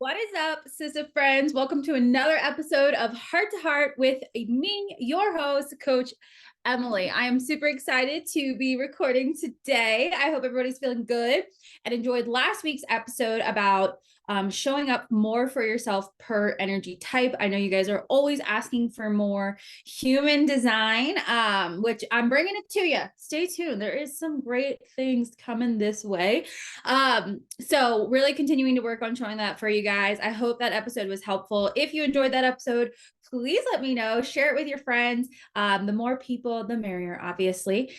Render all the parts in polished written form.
What is up, sister friends? Welcome to another episode of Heart to Heart with me, your host, Coach Emily. I am super excited to be recording today. I hope everybody's feeling good and enjoyed last week's episode about showing up more for yourself per energy type. I know you guys are always asking for more human design, which I'm bringing it to you. Stay tuned. There is some great things coming this way. So really continuing to work on showing that for you guys. I hope that episode was helpful. If you enjoyed that episode, please let me know. Share it with your friends. The more people, the merrier, obviously.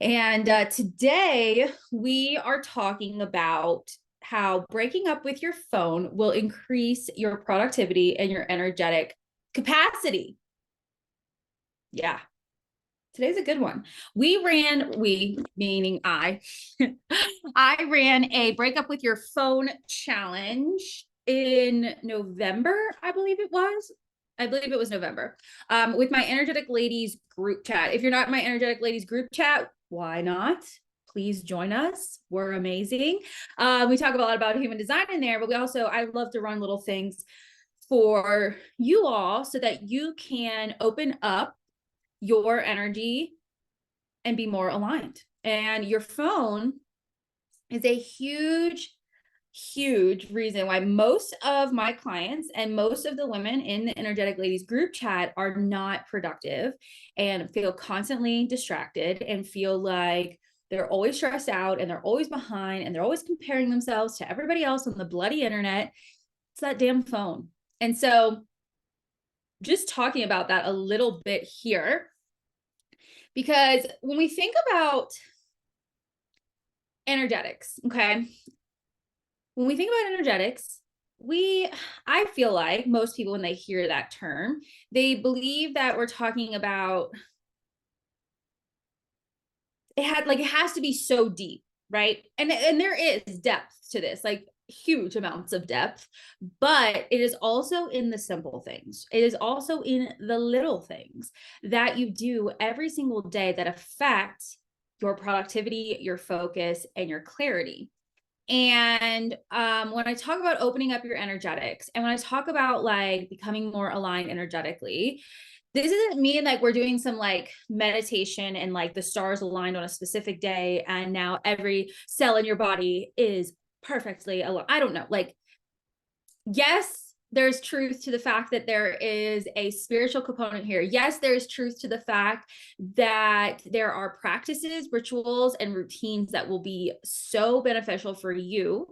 And today we are talking about how breaking up with your phone will increase your productivity and your energetic capacity. Yeah. Today's a good one. We, meaning I, I ran a breakup with your phone challenge in November, I believe it was. November, with my Energetic Ladies group chat. If you're not in my Energetic Ladies group chat, why not? Please join us. We're amazing. We talk a lot about human design in there, but I love to run little things for you all so that you can open up your energy and be more aligned. And your phone is a huge reason why most of my clients and most of the women in the Energetic Ladies group chat are not productive and feel constantly distracted and feel like they're always stressed out and they're always behind and they're always comparing themselves to everybody else on the bloody internet. It's that damn phone. And so just talking about that a little bit here, because when we think about energetics, okay, when we think about energetics, I feel like most people, when they hear that term, they believe that we're talking about it has to be so deep, right? And there is depth to this, like huge amounts of depth, but it is also in the simple things. It is also in the little things that you do every single day that affect your productivity, your focus, and your clarity. And when I talk about opening up your energetics and when I talk about like becoming more aligned energetically, this isn't mean like we're doing some like meditation and like the stars aligned on a specific day and now every cell in your body is perfectly aligned. I don't know. Like, yes, there's truth to the fact that there is a spiritual component here. Yes, there's truth to the fact that there are practices, rituals, and routines that will be so beneficial for you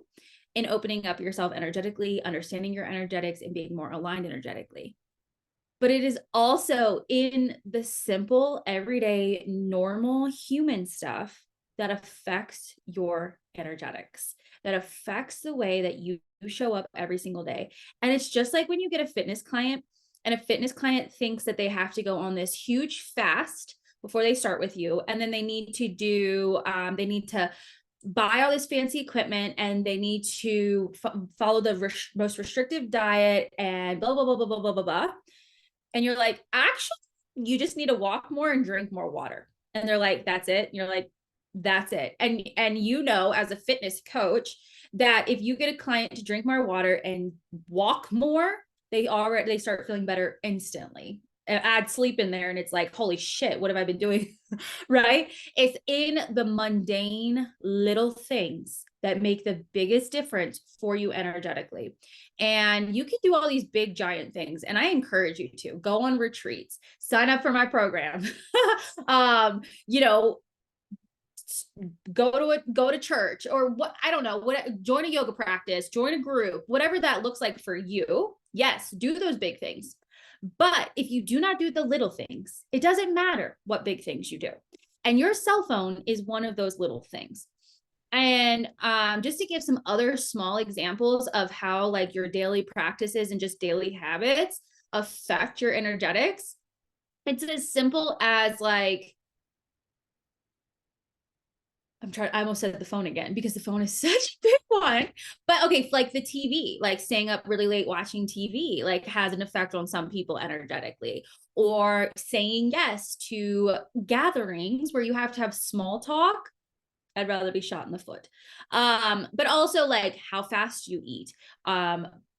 in opening up yourself energetically, understanding your energetics, and being more aligned energetically. But it is also in the simple, everyday, normal human stuff that affects your energetics, that affects the way that you show up every single day. And it's just like when you get a fitness client and a fitness client thinks that they have to go on this huge fast before they start with you. And then they need to buy all this fancy equipment and they need to follow the most restrictive diet and blah, blah, blah, blah, blah, blah, blah, blah. And you're like, actually, you just need to walk more and drink more water. And they're like, that's it. And you're like, that's it. And you know, as a fitness coach, that if you get a client to drink more water and walk more, they start feeling better instantly. Add sleep in there and it's like, holy shit, what have I been doing? Right? It's in the mundane little things that make the biggest difference for you energetically. And you can do all these big giant things. And I encourage you to go on retreats, sign up for my program, you know, go to church or what, I don't know, join a yoga practice, join a group, whatever that looks like for you. Yes, do those big things. But if you do not do the little things, it doesn't matter what big things you do. And your cell phone is one of those little things. And just to give some other small examples of how like your daily practices and just daily habits affect your energetics, it's as simple as like, I almost said the phone again because the phone is such a big one. But okay, like the TV, like staying up really late watching TV, like has an effect on some people energetically. Or saying yes to gatherings where you have to have small talk. I'd rather be shot in the foot. But also like how fast you eat,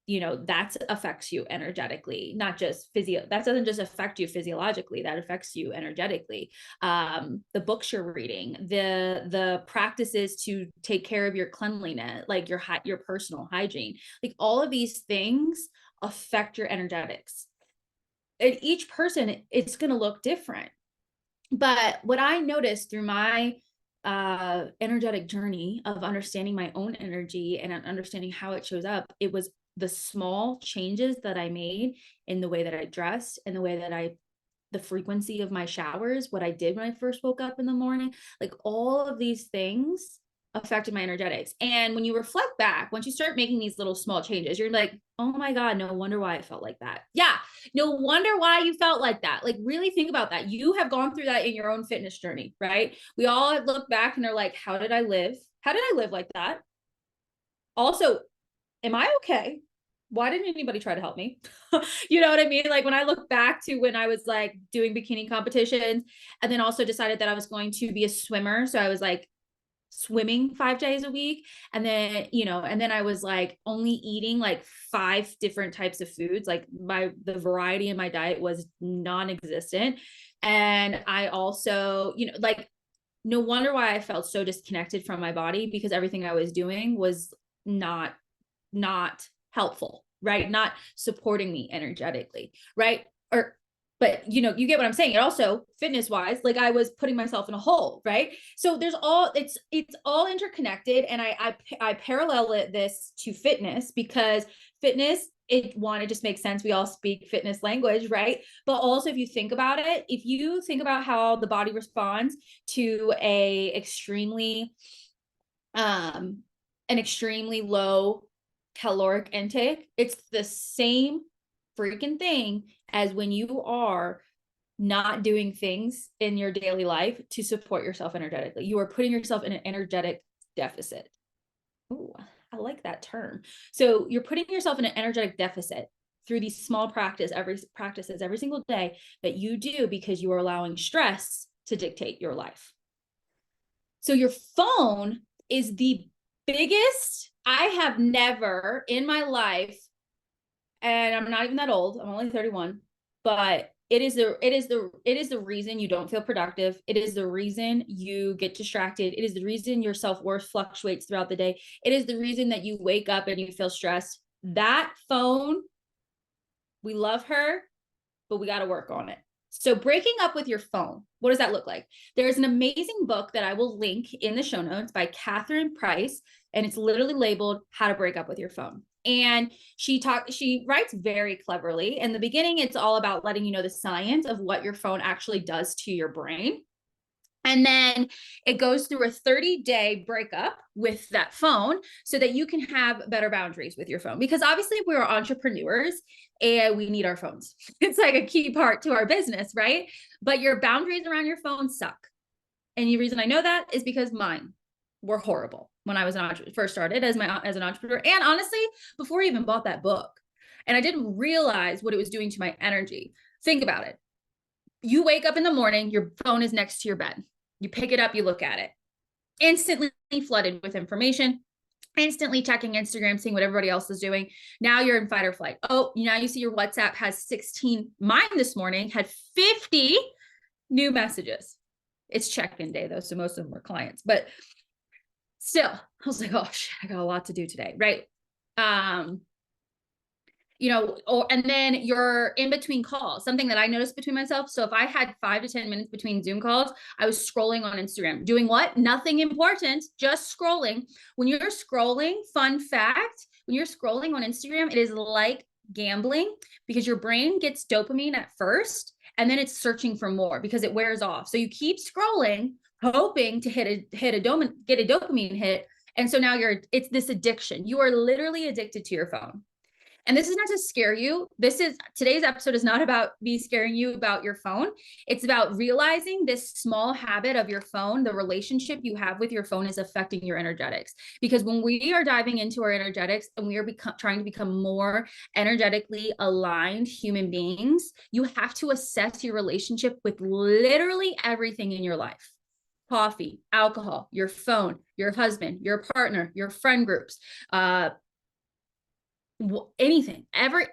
that affects you energetically, not just that doesn't just affect you physiologically, that affects you energetically. The books you're reading, the practices to take care of your cleanliness, like your personal hygiene, like all of these things affect your energetics. And each person, it's going to look different. But what I noticed through my energetic journey of understanding my own energy and understanding how it shows up, it was the small changes that I made in the way that I dressed and the way that the frequency of my showers, what I did when I first woke up in the morning, like all of these things affected my energetics. And when you reflect back, once you start making these little small changes, you're like, oh my God, no wonder why I felt like that. Yeah, no wonder why you felt like that. Like, really think about that. You have gone through that in your own fitness journey, right? We all look back and are like, how did I live? How did I live like that? Also, am I okay? Why didn't anybody try to help me? You know what I mean? Like, when I look back to when I was like doing bikini competitions and then also decided that I was going to be a swimmer. So I was like swimming 5 days a week. And then, and then I was like only eating like 5 different types of foods. Like the variety in my diet was non-existent. And I also, like, no wonder why I felt so disconnected from my body, because everything I was doing was not helpful, right? Not supporting me energetically, right? But you get what I'm saying. It also, fitness wise, like I was putting myself in a hole, right? So it's all interconnected. And I parallel this to fitness, because fitness, it just makes sense. We all speak fitness language, right? But also, if you think about it, if you think about how the body responds to an extremely low caloric intake, it's the same freaking thing as when you are not doing things in your daily life to support yourself energetically. You are putting yourself in an energetic deficit. Oh, I like that term. So you're putting yourself in an energetic deficit through these small practices every single day that you do, because you are allowing stress to dictate your life. So your phone is the biggest. I have never in my life, and I'm not even that old, I'm only 31, but it is the reason you don't feel productive. It is the reason you get distracted. It is the reason your self-worth fluctuates throughout the day. It is the reason that you wake up and you feel stressed. That phone, we love her, but we got to work on it. So breaking up with your phone, what does that look like? There's an amazing book that I will link in the show notes by Catherine Price, and it's literally labeled How to Break Up with Your Phone. And she writes very cleverly. In the beginning, it's all about letting you know the science of what your phone actually does to your brain. And then it goes through a 30-day breakup with that phone so that you can have better boundaries with your phone. Because obviously we're entrepreneurs and we need our phones. It's like a key part to our business, right? But your boundaries around your phone suck. And the reason I know that is because mine were horrible when I was first started as an entrepreneur. And honestly, before I even bought that book. And I didn't realize what it was doing to my energy. Think about it. You wake up in the morning, your phone is next to your bed. You pick it up, you look at it, instantly flooded with information, instantly checking Instagram, seeing what everybody else is doing. Now you're in fight or flight. Oh, now you see your WhatsApp has 16. Mine this morning had 50 new messages. It's check-in day though, so most of them were clients, but still, I was like, oh shit, I got a lot to do today, right? And then you're in between calls, something that I noticed between myself. So if I had 5 to 10 minutes between Zoom calls, I was scrolling on Instagram. Doing what? Nothing important, just scrolling. When you're scrolling, fun fact, when you're scrolling on Instagram, it is like gambling, because your brain gets dopamine at first and then it's searching for more because it wears off. So you keep scrolling, hoping to get a dopamine hit. And so now it's this addiction. You are literally addicted to your phone. And this is not to scare you. Today's episode is not about me scaring you about your phone. It's about realizing this small habit of your phone, the relationship you have with your phone is affecting your energetics. Because when we are diving into our energetics and we are trying to become more energetically aligned human beings, you have to assess your relationship with literally everything in your life. Coffee, alcohol, your phone, your husband, your partner, your friend groups, anything,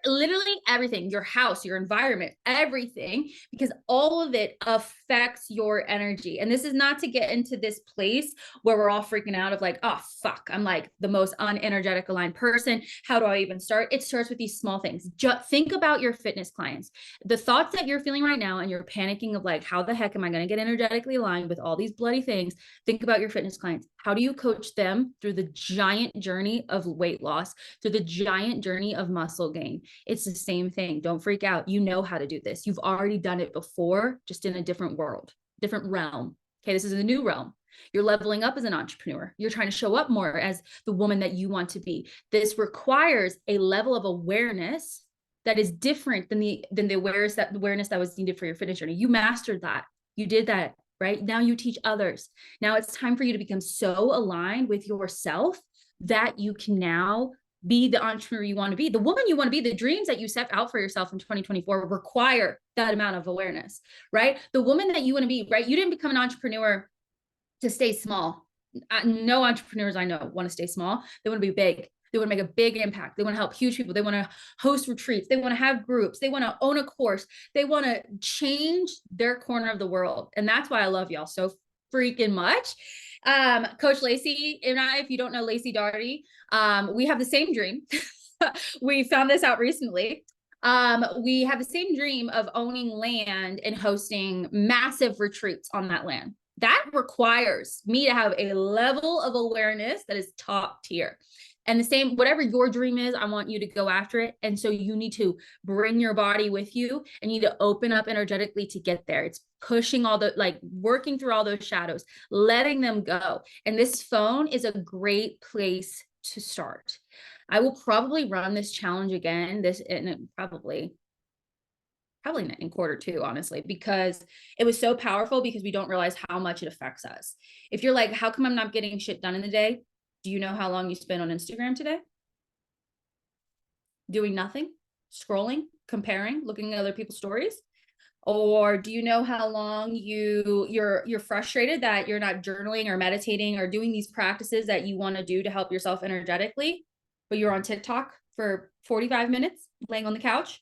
literally everything, your house, your environment, everything, because all of it affects your energy. And this is not to get into this place where we're all freaking out of like, oh fuck, I'm like the most unenergetic aligned person, how do I even start? It starts with these small things. Just think about your fitness clients, the thoughts that you're feeling right now, and you're panicking of like, how the heck am I going to get energetically aligned with all these bloody things? Think about your fitness clients. How do you coach them through the giant journey of weight loss, through the giant journey of muscle gain? It's the same thing. Don't freak out. You know how to do this. You've already done it before, just in a different world, different realm. Okay, this is a new realm. You're leveling up as an entrepreneur. You're trying to show up more as the woman that you want to be. This requires a level of awareness that is different than the awareness that was needed for your fitness journey. You mastered that. You did that, right? Now you teach others. Now it's time for you to become so aligned with yourself that you can now be the entrepreneur you want to be, the woman you want to be. The dreams that you set out for yourself in 2024 require that amount of awareness, right? The woman that you want to be, right? You didn't become an entrepreneur to stay small. No entrepreneurs I know want to stay small. They want to be big. They want to make a big impact. They want to help huge people. They want to host retreats. They want to have groups. They want to own a course. They want to change their corner of the world. And that's why I love y'all so freaking much. Coach Lacey and I, if you don't know Lacey Daugherty, we have the same dream. We found this out recently. We have the same dream of owning land and hosting massive retreats on that land. That requires me to have a level of awareness that is top tier. And the same, whatever your dream is, I want you to go after it. And so you need to bring your body with you, and you need to open up energetically to get there. It's pushing all the, like working through all those shadows, letting them go. And this phone is a great place to start. I will probably run this challenge again, and probably in quarter two, honestly, because it was so powerful, because we don't realize how much it affects us. If you're like, how come I'm not getting shit done in the day? Do you know how long you spent on Instagram today? Doing nothing, scrolling, comparing, looking at other people's stories? Or do you know how long you're frustrated that you're not journaling or meditating or doing these practices that you want to do to help yourself energetically, but you're on TikTok for 45 minutes laying on the couch?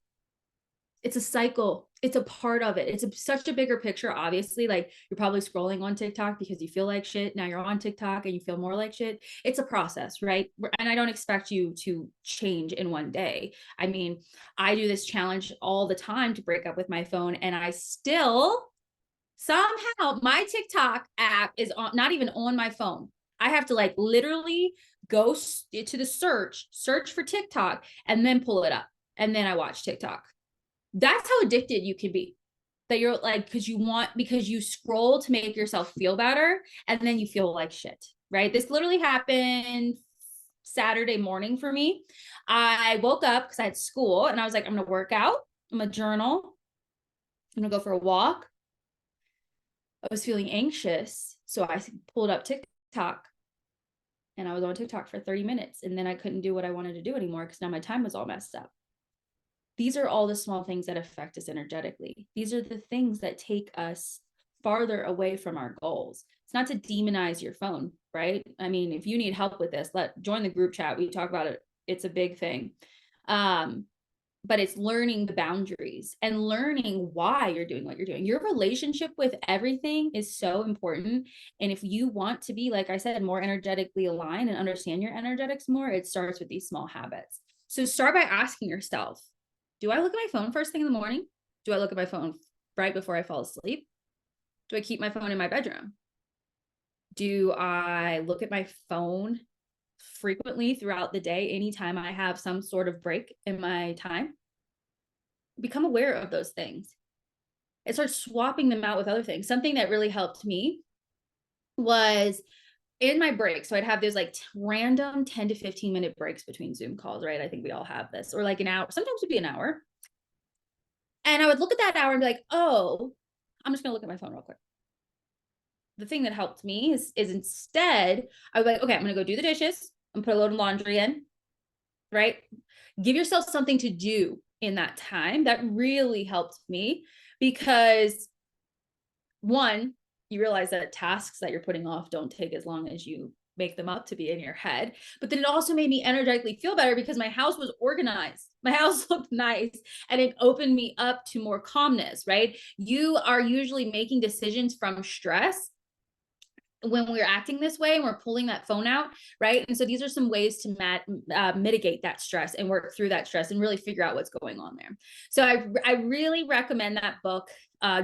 It's a cycle. It's a part of it. It's such a bigger picture. Obviously, like, you're probably scrolling on TikTok because you feel like shit. Now you're on TikTok and you feel more like shit. It's a process, right? And I don't expect you to change in one day. I mean, I do this challenge all the time to break up with my phone, and I still somehow, my TikTok app is not even on my phone. I have to like literally go to the search for TikTok, and then pull it up, and then I watch TikTok. That's how addicted you can be. That you're like, because you scroll to make yourself feel better, and then you feel like shit, right? This literally happened Saturday morning for me. I woke up because I had school, and I was like, I'm gonna work out, I'm gonna journal, I'm gonna go for a walk. I was feeling anxious, so I pulled up TikTok, and I was on TikTok for 30 minutes, and then I couldn't do what I wanted to do anymore because now my time was all messed up. These are all the small things that affect us energetically. These are the things that take us farther away from our goals. It's not to demonize your phone, right? I mean, if you need help with this, join the group chat. We talk about it. It's a big thing. But it's learning the boundaries and learning why you're doing what you're doing. Your relationship with everything is so important. And if you want to be, like I said, more energetically aligned and understand your energetics more, it starts with these small habits. So start by asking yourself, do I look at my phone first thing in the morning? Do I look at my phone right before I fall asleep? Do I keep my phone in my bedroom? Do I look at my phone frequently throughout the day, anytime I have some sort of break in my time? Become aware of those things and start swapping them out with other things. Something that really helped me was in my break. So I'd have those like random 10 to 15 minute breaks between Zoom calls, right? I think we all have this, or like an hour, sometimes it'd be an hour. And I would look at that hour and be like, oh, I'm just gonna look at my phone real quick. The thing that helped me is instead, I was like, okay, I'm gonna go do the dishes and put a load of laundry in, right? Give yourself something to do in that time. That really helped me, because one, you realize that tasks that you're putting off don't take as long as you make them up to be in your head. But then it also made me energetically feel better because my house was organized. My house looked nice and it opened me up to more calmness, right? You are usually making decisions from stress when we're acting this way and we're pulling that phone out, right? And so these are some ways to mitigate that stress and work through that stress and really figure out what's going on there. So I really recommend that book.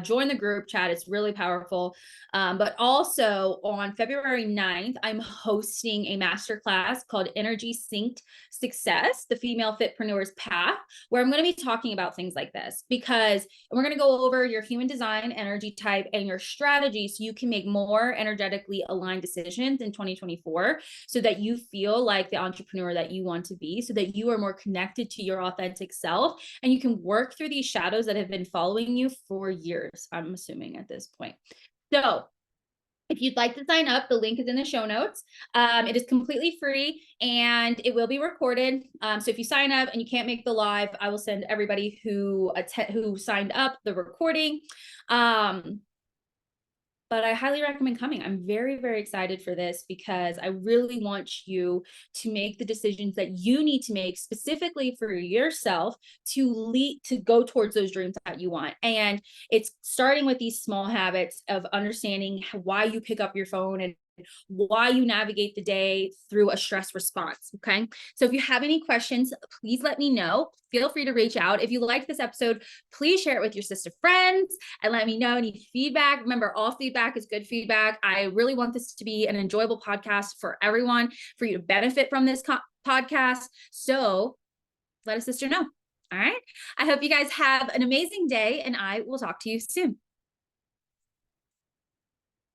Join the group chat. It's really powerful. But also on February 9th, I'm hosting a masterclass called Energy Synced Success, the Female Fitpreneur's Path, where I'm going to be talking about things like this because we're going to go over your human design energy type and your strategy so you can make more energetically aligned decisions in 2024 so that you feel like the entrepreneur that you want to be, so that you are more connected to your authentic self and you can work through these shadows that have been following you for years, I'm assuming at this point. So if you'd like to sign up, the link is in the show notes. It is completely free and it will be recorded. So if you sign up and you can't make the live, I will send everybody who signed up the recording. But I highly recommend coming. I'm very, very excited for this because I really want you to make the decisions that you need to make specifically for yourself to go towards those dreams that you want. And it's starting with these small habits of understanding why you pick up your phone and why you navigate the day through a stress response. Okay. So if you have any questions, please let me know. Feel free to reach out. If you like this episode, please share it with your sister friends and let me know any feedback. Remember, all feedback is good feedback. I really want this to be an enjoyable podcast for everyone, for you to benefit from this podcast. So let a sister know. All right. I hope you guys have an amazing day and I will talk to you soon.